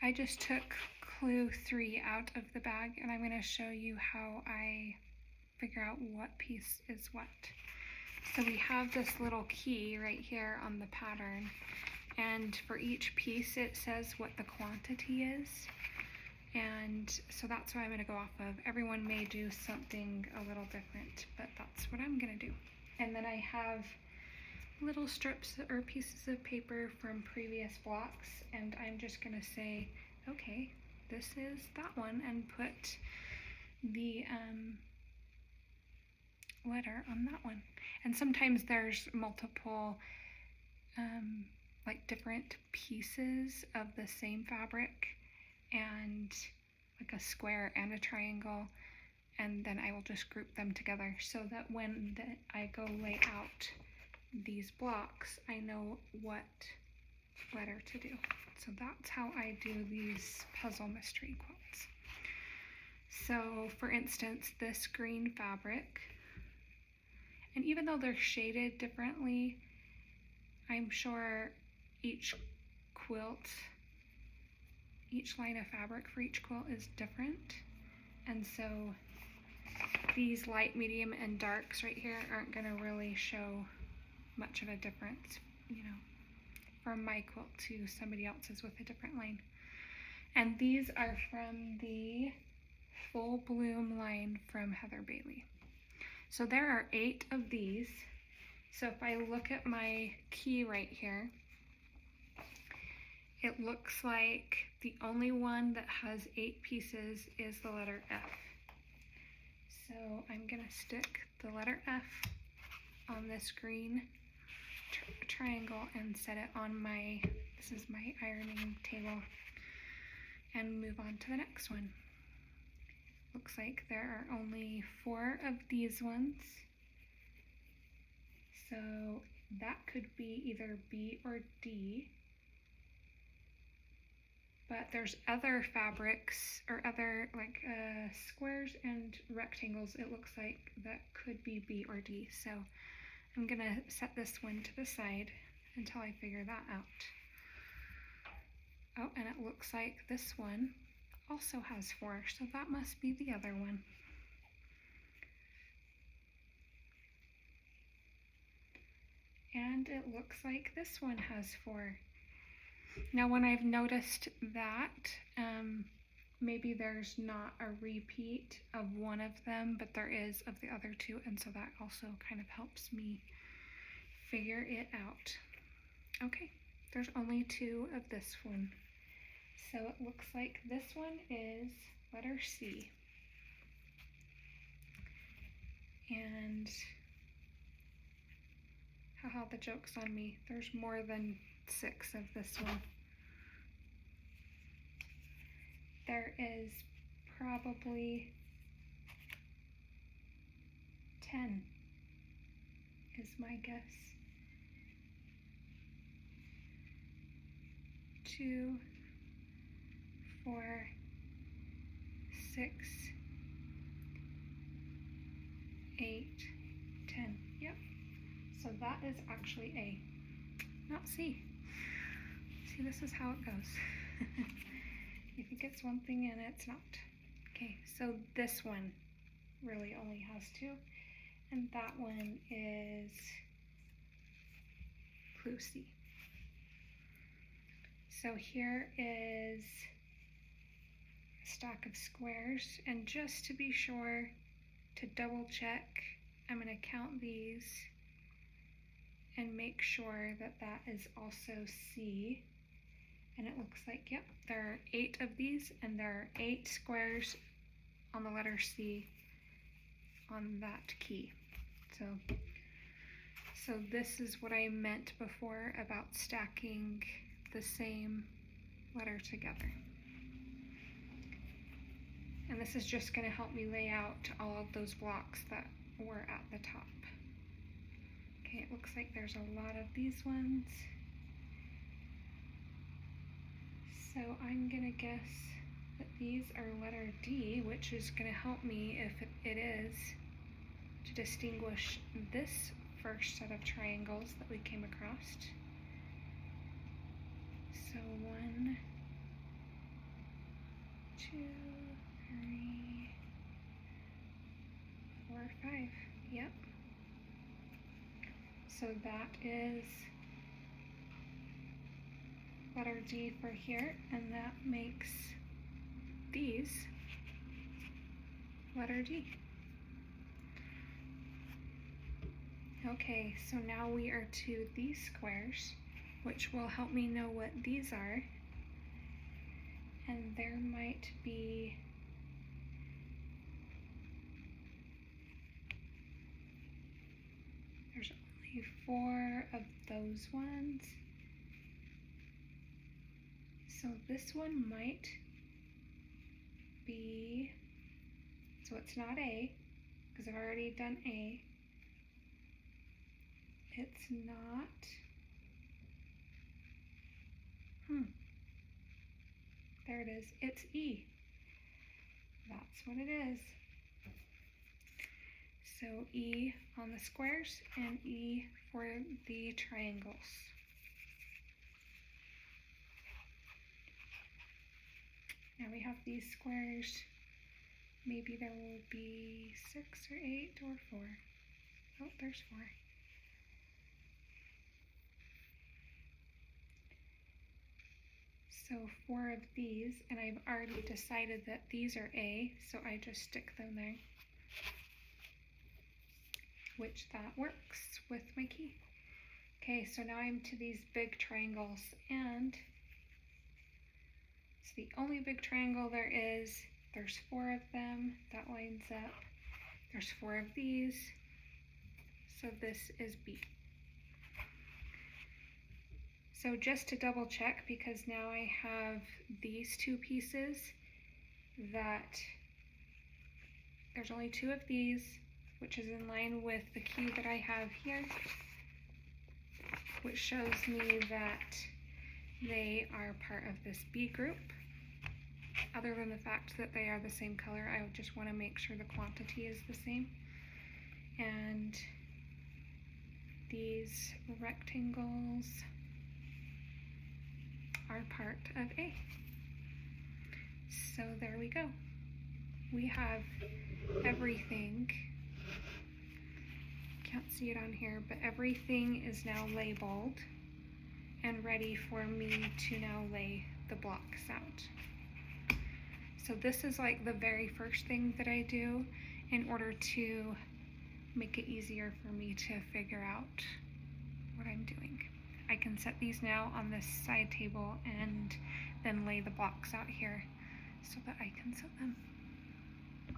I just took clue 3 out of the bag, and I'm going to show you how I figure out what piece is what. So we have this little key right here on the pattern, and for each piece it says what the quantity is, and so that's what I'm going to go off of. Everyone may do something a little different, but that's what I'm going to do. And then I have little strips or pieces of paper from previous blocks, and I'm just going to say, okay, this is that one, and put the letter on that one. And sometimes there's multiple like different pieces of the same fabric, and like a square and a triangle, and then I will just group them together so that when I go lay out these blocks, I know what letter to do. So that's how I do these puzzle mystery quilts. So for instance, this green fabric, and even though they're shaded differently, I'm sure each quilt, each line of fabric for each quilt is different. And so these light, medium, and darks right here aren't going to really show much of a difference, you know, from my quilt to somebody else's with a different line. And these are from the Full Bloom line from Heather Bailey. So there are 8 of these. So if I look at my key right here, it looks like the only one that has 8 pieces is the letter F. So I'm gonna stick the letter F on this green triangle and set it on my, this is my ironing table, and move on to the next one. Looks like there are only 4 of these ones. So that could be either B or D. But there's other fabrics or other like squares and rectangles, it looks like, that could be B or D. So I'm gonna set this one to the side until I figure that out. Oh, and it looks like this one also has 4, so that must be the other one. And it looks like this one has 4. Now when I've noticed that, maybe there's not a repeat of one of them, but there is of the other 2, and so that also kind of helps me figure it out. Okay, there's only 2 of this one. So it looks like this one is letter C. And haha, the joke's on me. There's more than 6 of this one. There is probably 10 is my guess. 2, 4, 6, 8, 10. Yep. So that is actually A, not C. See, this is how it goes. You think it's one thing and it's not. Okay, so this one really only has 2, and that one is clue C. So here is a stack of squares, and just to be sure, to double check, I'm going to count these and make sure that that is also C. And it looks like, yep, there are 8 of these, and there are 8 squares on the letter C on that key. So this is what I meant before about stacking the same letter together. And this is just going to help me lay out all of those blocks that were at the top. Okay, it looks like there's a lot of these ones. So I'm gonna guess that these are letter D, which is gonna help me, if it is, to distinguish this first set of triangles that we came across. So 1, 2, 3, 4, 5. Yep. So that is letter D for here, and that makes these letter D. Okay, so now we are to these squares, which will help me know what these are. And there might be there's only 4 of those ones. So this one might be, so it's not A, because I've already done A. It's not, there it is, it's E. That's what it is. So E on the squares and E for the triangles. Now we have these squares. Maybe there will be 6 or 8 or 4. Oh, there's 4. So 4 of these, and I've already decided that these are A, so I just stick them there, which that works with my key. Okay, so now I'm to these big triangles, and it's the only big triangle there is. There's 4 of them, that lines up. There's 4 of these, so this is B. So just to double check, because now I have these 2 pieces, that there's only 2 of these, which is in line with the key that I have here, which shows me that they are part of this B group. Other than the fact that they are the same color, I just want to make sure the quantity is the same. And these rectangles are part of A. So there we go. We have everything. Can't see it on here, but everything is now labeled and ready for me to now lay the blocks out. So this is like the very first thing that I do in order to make it easier for me to figure out what I'm doing. I can set these now on this side table and then lay the blocks out here so that I can set them.